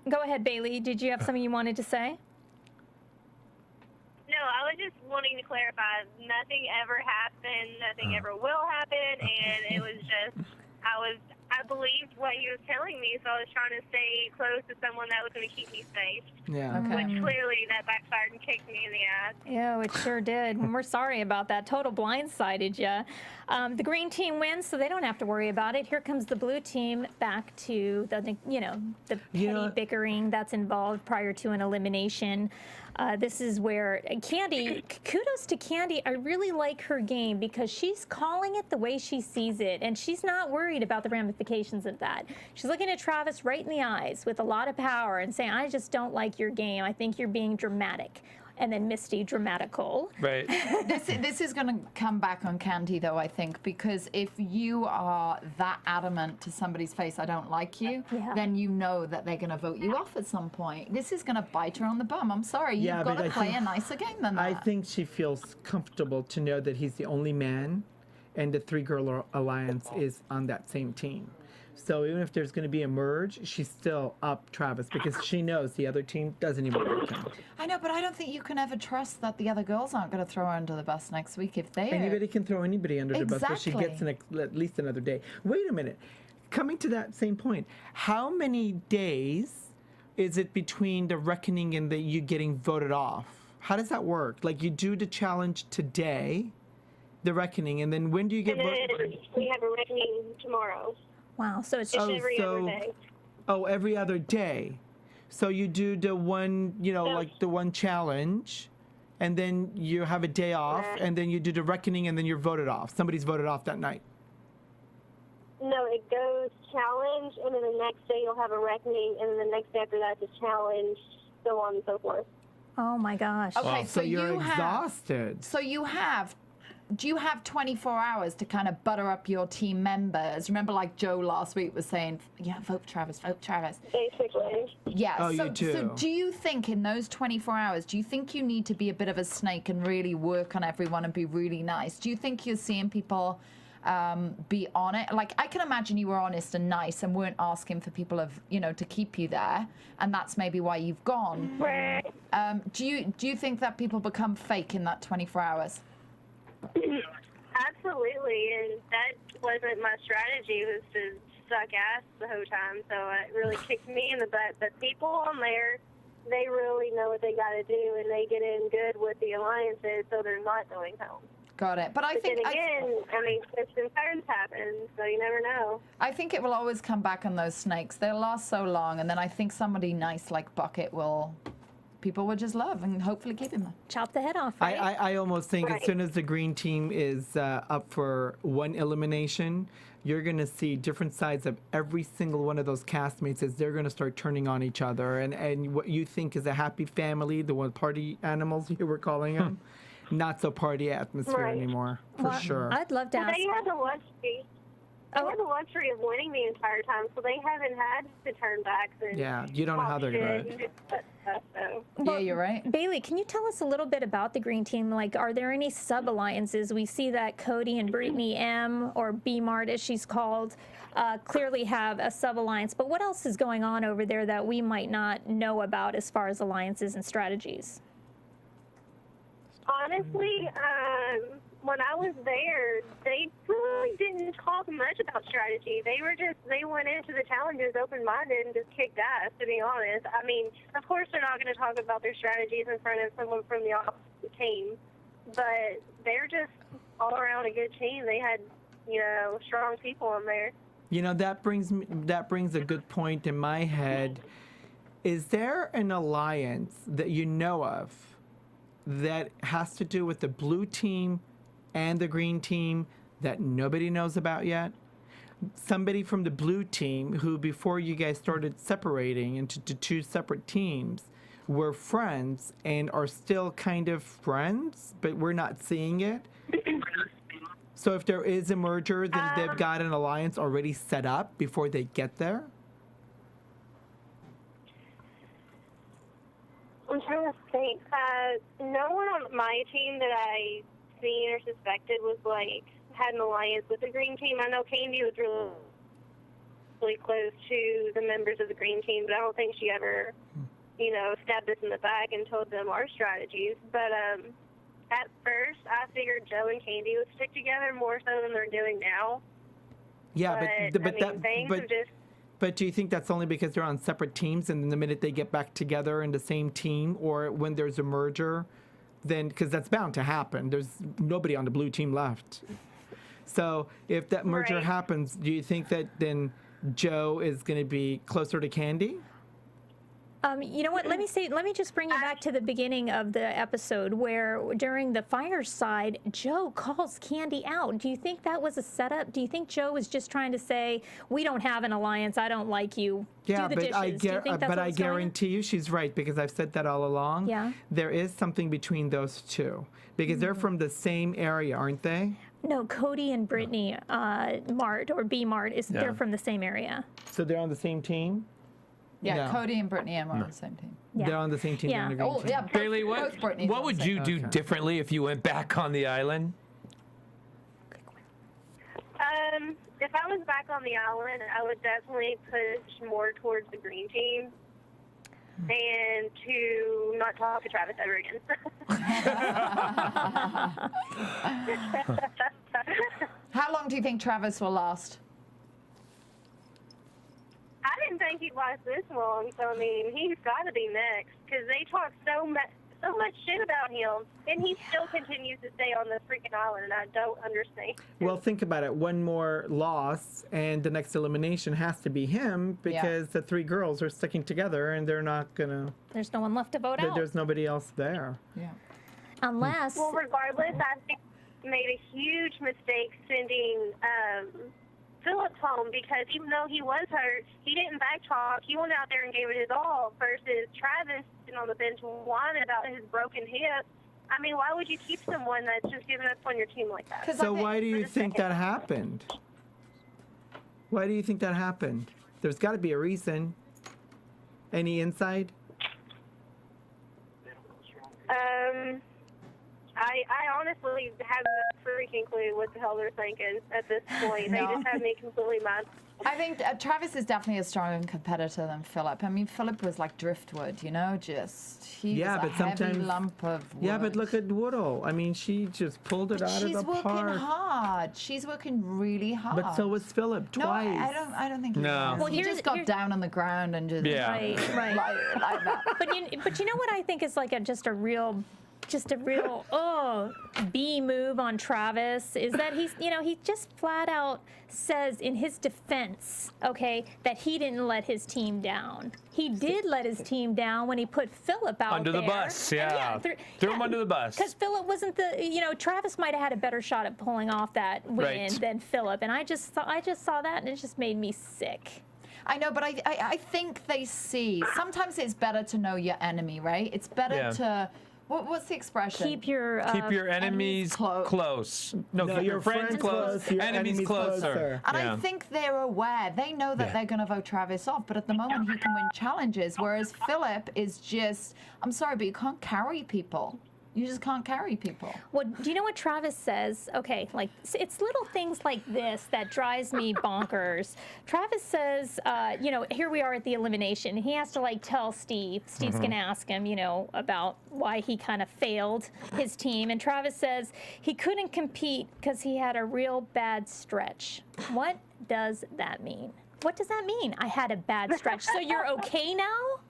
S8: go ahead, Bayly. Did you have something you wanted to say?
S10: No, I was just wanting to clarify. Nothing ever happened. Nothing ever will happen. And it was just, I believed what you were telling me, so I was trying to stay close to someone that was going to keep me safe.
S5: Yeah.
S10: Which clearly that backfired and kicked me in the ass.
S8: Yeah, it sure did. And we're sorry about that. Total blindsided you. The green team wins, so they don't have to worry about it. Here comes the blue team back to the petty bickering that's involved prior to an elimination. This is where Candy, kudos to Candy. I really like her game because she's calling it the way she sees it, and she's not worried about the ramifications of that. She's looking at Travis right in the eyes with a lot of power and saying, I just don't like your game. I think you're being dramatic. And then Misty, dramatical.
S7: Right.
S6: This is going to come back on Candy, though, I think, because if you are that adamant to somebody's face, I don't like you, then you know that they're going to vote you off at some point. This is going to bite her on the bum. I'm sorry. You've got to play a nicer game than that.
S5: I think she feels comfortable to know that he's the only man and the three-girl alliance is on that same team. So even if there's going to be a merge, she's still up Travis because she knows the other team doesn't even like him.
S6: I know, but I don't think you can ever trust that the other girls aren't going to throw her under the bus next week if they
S5: Anybody can throw anybody under the bus, but she gets at least another day. Wait a minute. Coming to that same point, how many days is it between the reckoning and you getting voted off? How does that work? Like you do the challenge today, the reckoning, and then when do you get voted?
S10: We have a reckoning tomorrow.
S8: Wow, so it's
S10: every other day.
S5: Oh, every other day. So you do the one, like the one challenge, and then you have a day off, and then you do the reckoning, and then you're voted off. Somebody's voted off that night.
S10: No, it goes challenge, and then the next day you'll have a reckoning, and then the next day after that is challenge, so on and so forth.
S8: Oh my gosh.
S6: Okay,
S5: so you're exhausted.
S6: Do you have 24 hours to kind of butter up your team members? Remember, like Joe last week was saying, vote Travis, vote Travis.
S10: Basically.
S6: Yeah.
S5: Oh,
S6: so,
S5: you do.
S6: So do you think in those 24 hours, do you think you need to be a bit of a snake and really work on everyone and be really nice? Do you think you're seeing people be on it? Like, I can imagine you were honest and nice and weren't asking for people to keep you there, and that's maybe why you've gone.
S10: Right.
S6: Do you think that people become fake in that 24 hours?
S10: Absolutely, and that wasn't my strategy, was to suck ass the whole time, so it really kicked me in the butt. But people on there, they really know what they got to do, and they get in good with the alliances, so they're not going home.
S6: Got it. But I think
S10: then again, twists and turns happen, so you never know.
S6: I think it will always come back on those snakes. They'll last so long, and then I think somebody nice like Bucket people will just love and hopefully keep him there.
S8: Chop the head off, right?
S5: I almost think as soon as the green team is up for one elimination, you're going to see different sides of every single one of those castmates as they're going to start turning on each other. And what you think is a happy family, the one party animals you were calling them, not so party atmosphere anymore, for sure.
S8: I'd love to ask.
S10: They have the luxury. They have the luxury of winning the entire time, so they haven't had to turn backs. And
S5: you don't know how they're going to.
S6: Yeah, you're right.
S8: Bayly, can you tell us a little bit about the green team? Like, are there any sub-alliances? We see that Cody and Brittany M, or B-Mart as she's called, clearly have a sub-alliance. But what else is going on over there that we might not know about as far as alliances and strategies?
S10: Honestly, when I was there, they really didn't talk much about strategy. They went into the challenges open-minded and just kicked ass, to be honest. I mean, of course they're not going to talk about their strategies in front of someone from the opposite team, but they're just all around a good team. They had, strong people in there.
S5: That brings a good point in my head. Is there an alliance that you know of that has to do with the blue team and the green team that nobody knows about yet? Somebody from the blue team who, before you guys started separating into two separate teams, were friends and are still kind of friends, but we're not seeing it. So if there is a merger, then they've got an alliance already set up before they get there?
S10: I'm trying to think. No one on my team that I seen or suspected was had an alliance with the green team. I know Candy was really. awfully close to the members of the green team, but I don't think she ever, stabbed us in the back and told them our strategies. But at first, I figured Joe and Candy would stick together more so than they're doing now.
S5: Yeah, but do you think that's only because they're on separate teams, and then the minute they get back together in the same team, or when there's a merger, then, because that's bound to happen. There's nobody on the blue team left. So if that merger happens, do you think that then Joe is going to be closer to Candy?
S8: You know what? Let me just bring you back to the beginning of the episode where during the fireside, Joe calls Candy out. Do you think that was a setup? Do you think Joe was just trying to say, we don't have an alliance, I don't like you,
S5: yeah,
S8: do the dishes?
S5: But I guarantee you she's right, because I've said that all along.
S8: Yeah.
S5: There is something between those two, because they're from the same area, aren't they?
S8: No, Cody and Brittany Mart, or B Mart, they're from the same area.
S5: So they're on the same team?
S6: Yeah, no. Cody and Brittany are on the same team.
S8: Yeah.
S5: They're on the same team.
S8: Yeah.
S7: Bayly, what would you do differently if you went back on the island?
S10: If I was back on the island, I would definitely push more towards the green team and to not talk to Travis ever again.
S6: How long do you think Travis will last?
S10: I didn't think he'd last this long, so I mean, he's got to be next, because they talk so much shit about him, and he still continues to stay on the freaking island, and I don't understand.
S5: Well, think about it. One more loss, and the next elimination has to be him, because the three girls are sticking together, and they're not gonna.
S8: There's no one left to vote out.
S5: There's nobody else there.
S6: Yeah.
S8: Unless.
S10: Well, regardless, I think he made a huge mistake sending Philip home, because even though he was hurt, he didn't backtalk. He went out there and gave it his all, versus Travis sitting on the bench whining about his broken hip. I mean, why would you keep someone that's just giving up on your team like that?
S5: So why do you think that happened? Why do you think that happened? There's got to be a reason. Any insight?
S10: I honestly have no freaking clue what the hell they're thinking at this point. They just have me completely mad.
S6: I think Travis is definitely a stronger competitor than Philip. I mean, Philip was like driftwood, he's a heavy lump of wood.
S5: Yeah, but look at Woodall. I mean, she just pulled it out of the park.
S6: She's working hard. She's working really hard.
S5: But so was Philip, twice.
S6: No, I don't think he was.
S8: Well,
S6: he just got down on the ground and just
S8: right.
S6: like that.
S8: But you know what I think is like just a real B move on Travis is that he just flat out says in his defense, okay, that he didn't let his team down. He did let his team down when he put Philip out
S7: under the bus. Yeah, threw him under the bus.
S8: Because Philip wasn't Travis might have had a better shot at pulling off that win than Philip, and I just saw that and it just made me sick.
S6: I know, but I think they see. Sometimes it's better to know your enemy, right? It's better to. What's the expression?
S8: Keep your
S7: enemies close. No, keep your friends close. Your enemies closer.
S6: And I think they're aware. They know that they're going to vote Travis off, but at the moment he can win challenges, whereas Philip is just, I'm sorry, but you can't carry people. You just can't carry people.
S8: Well, do you know what Travis says? Okay, like it's little things like this that drives me bonkers. Travis says, here we are at the elimination. He has to tell Steve. Steve's gonna ask him, about why he kind of failed his team. And Travis says he couldn't compete because he had a real bad stretch. What does that mean? What does that mean? I had a bad stretch. So you're okay now?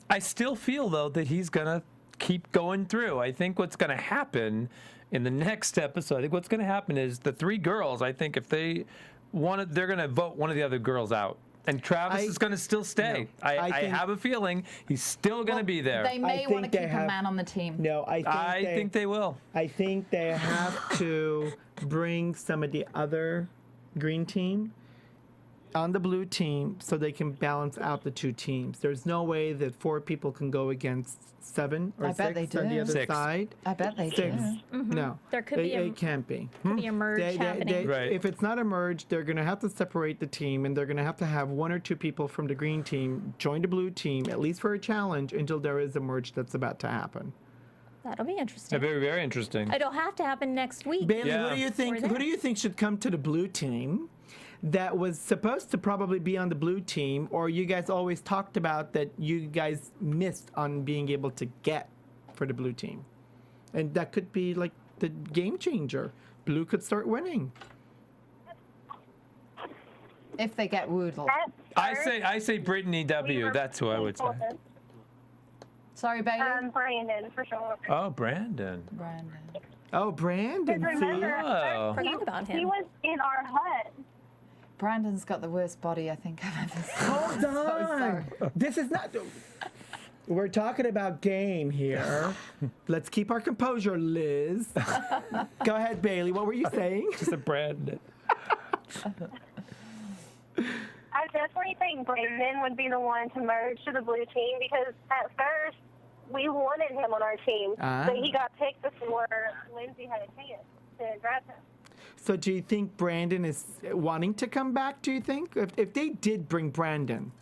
S7: I still feel though that he's gonna keep going through. I think what's going to happen in the next episode, is the three girls, I think if they want it, they're going to vote one of the other girls out. And Travis is going to still stay.
S5: No,
S7: I have a feeling he's still going to be there.
S6: They may want to keep a man on the team.
S5: No, I think
S7: they will.
S5: I think they have to bring some of the other green team on the blue team so they can balance out the two teams. There's no way that 4 people can go against 7 or 6 on the other side.
S6: I bet they do.
S5: No.
S8: There could be
S5: it can't be.
S8: a merge happening.
S7: Right.
S5: If it's not a merge, they're going to have to separate the team, and they're going to have 1 or 2 people from the green team join the blue team, at least for a challenge, until there is a merge that's about to happen.
S8: That'll be interesting.
S7: Very, very interesting.
S8: It'll have to happen next week.
S5: Bayly, who do you think should come to the blue team that was supposed to probably be on the blue team, or you guys always talked about that you guys missed on being able to get for the blue team? And that could be like the game changer. Blue could start winning.
S6: If they get Woodle.
S7: I say Brittany W. That's who I would say.
S6: Sorry, Bayly?
S10: Brandon, for sure.
S7: Oh, Brandon.
S5: Oh, Brandon.
S10: Remember,
S7: Oh.
S8: Forgot about him.
S10: he was in our hut.
S6: Brandon's got the worst body I think I've ever seen.
S5: Hold on. This is not. We're talking about game here. Let's keep our composure, Liz. Go ahead, Bayly. What were you saying?
S7: Just a Brandon.
S10: I definitely think Brandon would be the one to merge to the blue team because at first we wanted him on our team, but he got picked before Lindsay had a chance to grab him.
S5: So do you think Brandon is wanting to come back, do you think? If they did bring Brandon,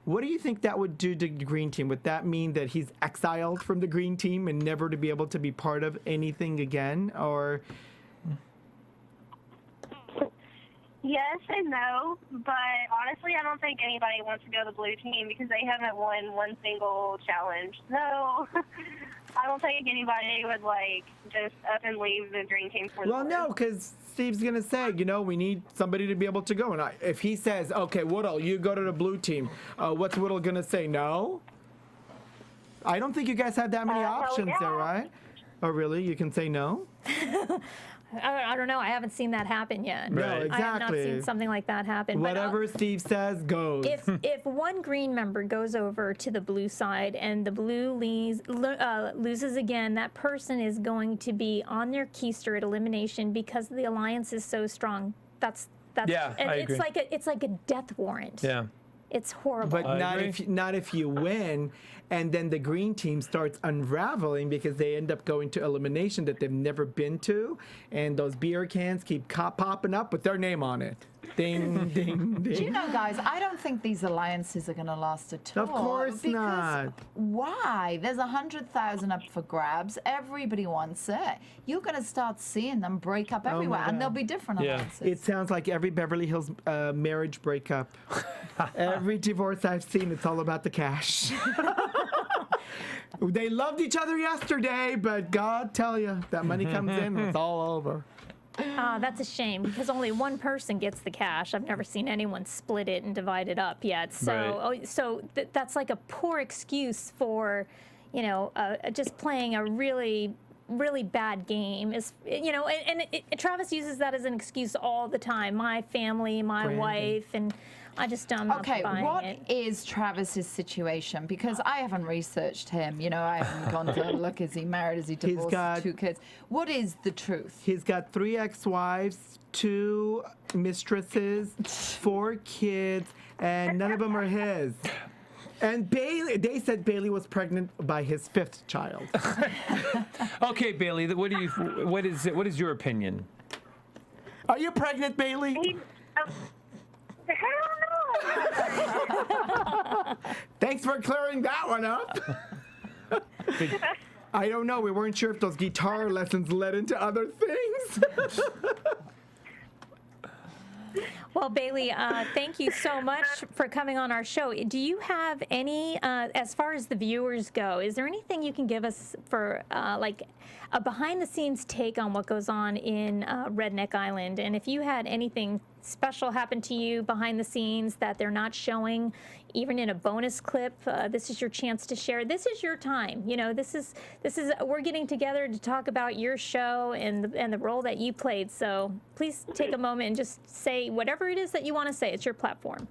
S5: what do you think that would do to the green team? Would that mean that he's exiled from the green team and never to be able to be part of anything again? Or...
S10: Yes and no, but honestly, I don't think anybody wants to go to the blue team because they haven't won one single challenge. So I don't think anybody would just up and leave the green team for the blue.
S5: no, because Steve's gonna say, we need somebody to be able to go. And if he says, okay, Woodle, you go to the blue team, what's Woodle gonna say? No. I don't think you guys have that many options there, right? Oh, really? You can say no?
S8: I don't know. I haven't seen that happen yet.
S5: No, exactly.
S8: I have not seen something like that happen.
S5: Whatever Steve says goes.
S8: If one green member goes over to the blue side and the blue loses again, that person is going to be on their keister at elimination because the alliance is so strong. That's
S7: Yeah,
S8: and
S7: I
S8: it's
S7: agree.
S8: It's like a death warrant.
S7: Yeah.
S8: It's horrible.
S5: But not if you win, and then the green team starts unraveling because they end up going to elimination that they've never been to, and those beer cans keep popping up with their name on it. Ding, ding, ding.
S6: Do you know, guys, I don't think these alliances are going to last at all.
S5: Of course not.
S6: Why? There's 100,000 up for grabs. Everybody wants it. You're going to start seeing them break up everywhere, and there'll be different alliances.
S5: It sounds like every Beverly Hills marriage breakup. Every divorce I've seen, it's all about the cash. They loved each other yesterday, but God tell you, that money comes in, it's all over.
S8: That's a shame because only one person gets the cash. I've never seen anyone split it and divide it up yet. So, that's like a poor excuse for, just playing a really, really bad game. Is Travis uses that as an excuse all the time. My family, my wife, and I just don't.
S6: Okay, what is Travis's situation? Because I haven't researched him. I haven't gone to look. Is he married? Is he divorced? 2 kids. What is the truth?
S5: He's got 3 ex-wives, 2 mistresses, 4 kids, and none of them are his. And Bayly, they said Bayly was pregnant by his 5th child.
S7: Okay, Bayly, what is your opinion?
S5: Are you pregnant, Bayly? Thanks for clearing that one up. I don't know. We weren't sure if those guitar lessons led into other things.
S8: Well, Bayly, thank you so much for coming on our show. Do you have any, as far as the viewers go, is there anything you can give us for a behind-the-scenes take on what goes on in Redneck Island? And if you had anything special happen to you behind the scenes that they're not showing, even in a bonus clip, this is your chance to share. This is your time. This is we're getting together to talk about your show and the role that you played. So please take a moment and just say whatever it is that you want to say. It's your platform.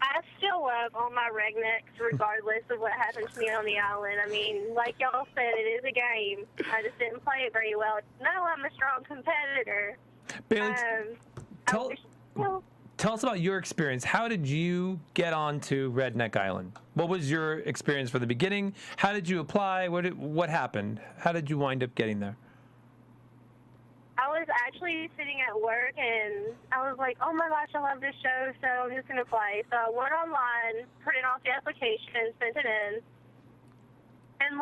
S10: I still love all my rednecks, regardless of what happens to me on the island. I mean, like y'all said, it is a game. I just didn't play it very well. No, I'm a strong competitor.
S7: Bayly, tell us about your experience. How did you get onto Redneck Island? What was your experience from the beginning? How did you apply? What happened? How did you wind up getting there?
S10: I was actually sitting at work, and I was like, oh my gosh, I love this show, so I'm just going to play. So I went online, printed off the application, sent it in, and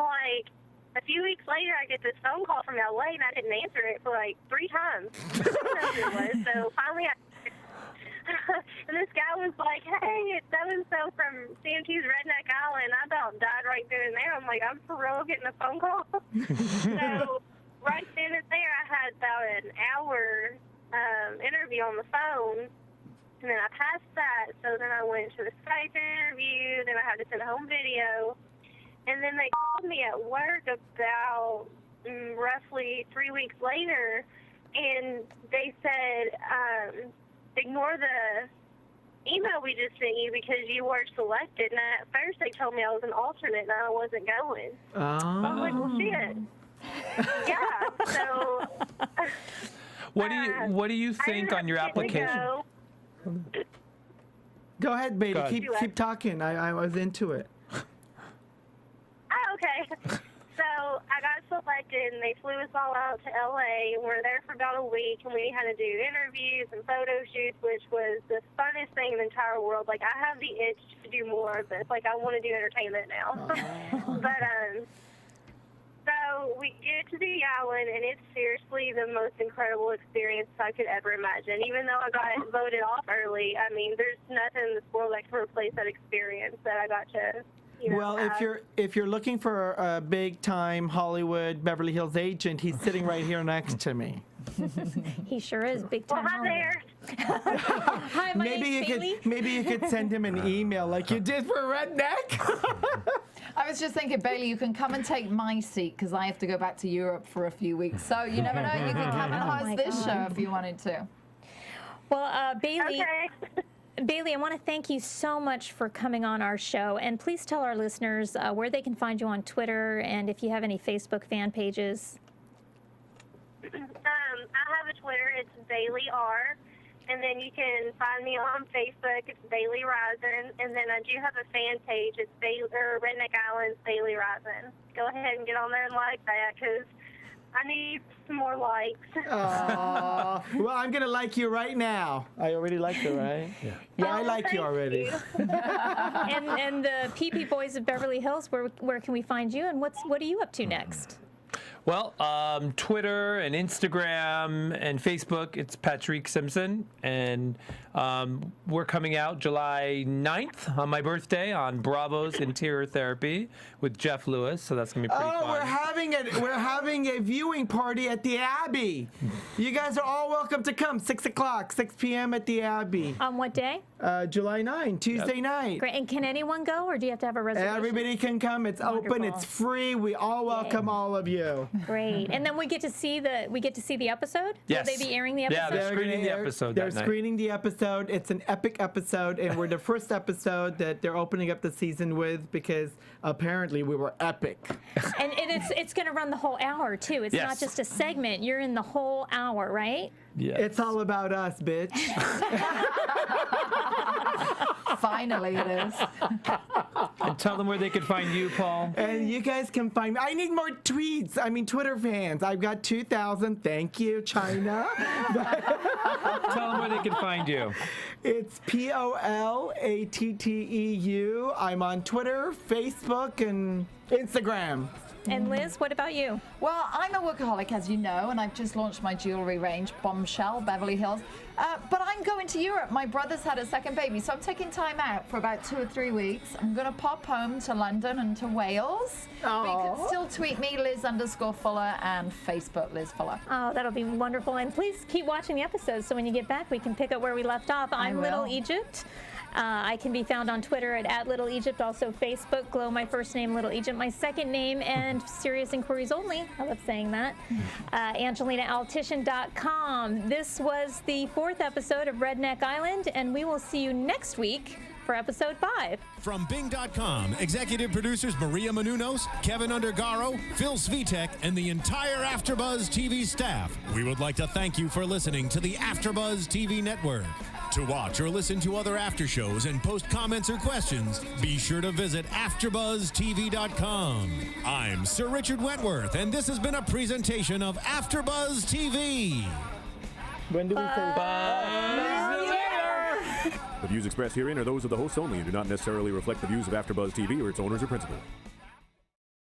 S10: a few weeks later, I get this phone call from LA, and I didn't answer it for like 3 times. So finally, and this guy was like, "Hey, it's so-and-so from CMT's Redneck Island." I about died right then and there. I'm like, I'm for real getting a phone call? So right then and there, I had about an hour interview on the phone. And then I passed that, so then I went to the Skype interview, then I had to send a home video. And then they called me at work about roughly 3 weeks later, and they said, ignore the email we just sent you because you weren't selected. And at first they told me I was an alternate and I wasn't going.
S5: Oh.
S10: I was like, well, shit. Yeah, so...
S7: What do you think on your application?
S5: Go ahead, Bayly. Keep talking. I was into it.
S10: Oh, okay. So I got selected, and they flew us all out to LA. And we were there for about a week, and we had to do interviews and photo shoots, which was the funnest thing in the entire world. Like, I have the itch to do more of this. Like, I want to do entertainment now. But so we get to the island, and it's seriously the most incredible experience I could ever imagine. Even though I got voted off early, I mean, there's nothing in this world that can replace that experience that I got to.
S5: Well, if you're looking for a big time Hollywood Beverly Hills agent, he's sitting right here next to me.
S8: He sure is big time.
S10: Well, hi there.
S8: Hi, my name's Bayly.
S5: Maybe you could send him an email like you did for Redneck.
S6: I was just thinking, Bayly, you can come and take my seat because I have to go back to Europe for a few weeks. So you never know, you can come and host this show if you wanted to.
S8: Well, Bayly.
S10: Okay.
S8: Bayly, I want to thank you so much for coming on our show, and please tell our listeners where they can find you on Twitter and if you have any Facebook fan pages.
S10: I have a Twitter. It's Bayly R. And then you can find me on Facebook. It's Bayly Resin. And then I do have a fan page. It's Redneck Island's Bayly Resin. Go ahead and get on there and like that because I need some more likes.
S5: Well, I'm going to like you right now. I already like you, right? Yeah, I like you already.
S8: And the PPBoyz of Beverly Hills, where can we find you, and what are you up to next?
S7: Well, Twitter and Instagram and Facebook, it's Patrik Simpson. And we're coming out July 9th on my birthday on Bravo's Interior Therapy with Jeff Lewis. So that's going to be pretty fun.
S5: We're having a viewing party at the Abbey. You guys are all welcome to come. 6 o'clock, 6 p.m. at the Abbey.
S8: On what day?
S5: July 9, Tuesday night.
S8: Great. And can anyone go, or do you have to have a reservation?
S5: Everybody can come. It's open. It's free. We all welcome all of you.
S8: Great. And then we get to see the episode?
S7: Yes.
S8: Will they be airing the episode?
S7: Yeah, they're screening the episode that night.
S5: They're screening the episode. It's an epic episode, and we're the first episode that they're opening up the season with because apparently we were epic.
S8: And it's going to run the whole hour, too. It's not just a segment. You're in the whole hour, right?
S7: Yes.
S5: It's all about us, bitch.
S6: Finally, it is.
S7: And tell them where they could find you, Paul.
S5: And you guys can find me. I need more tweets. I mean, Twitter fans. I've got 2,000. Thank you, China.
S7: Tell them where they can find you.
S5: It's POLATTEU. I'm on Twitter, Facebook, and Instagram.
S8: And Liz, what about you?
S6: Well, I'm a workaholic, as you know, and I've just launched my jewelry range, Bombshell, Beverly Hills. But I'm going to Europe. My brother's had a second baby, so I'm taking time out for about 2 or 3 weeks. I'm going to pop home to London and to Wales. But you can still tweet me, Liz_Fuller, and Facebook, Liz Fuller.
S8: Oh, that'll be wonderful. And please keep watching the episodes so when you get back, we can pick up where we left off. I'm Little Egypt. I can be found on Twitter at Little Egypt, also Facebook, Glow, my first name, Little Egypt, my second name, and Serious Inquiries Only. I love saying that. AngelinaAltician.com. This was the 4th episode of Redneck Island, and we will see you next week for episode 5.
S3: From Bing.com, executive producers Maria Menounos, Kevin Undergaro, Phil Svitek, and the entire AfterBuzz TV staff, we would like to thank you for listening to the AfterBuzz TV network. To watch or listen to other after shows and post comments or questions, be sure to visit AfterBuzzTV.com. I'm Sir Richard Wentworth, and this has been a presentation of AfterBuzz TV.
S5: When do we say
S8: bye?
S11: The views expressed herein are those of the hosts only and do not necessarily reflect the views of AfterBuzz TV or its owners or principals.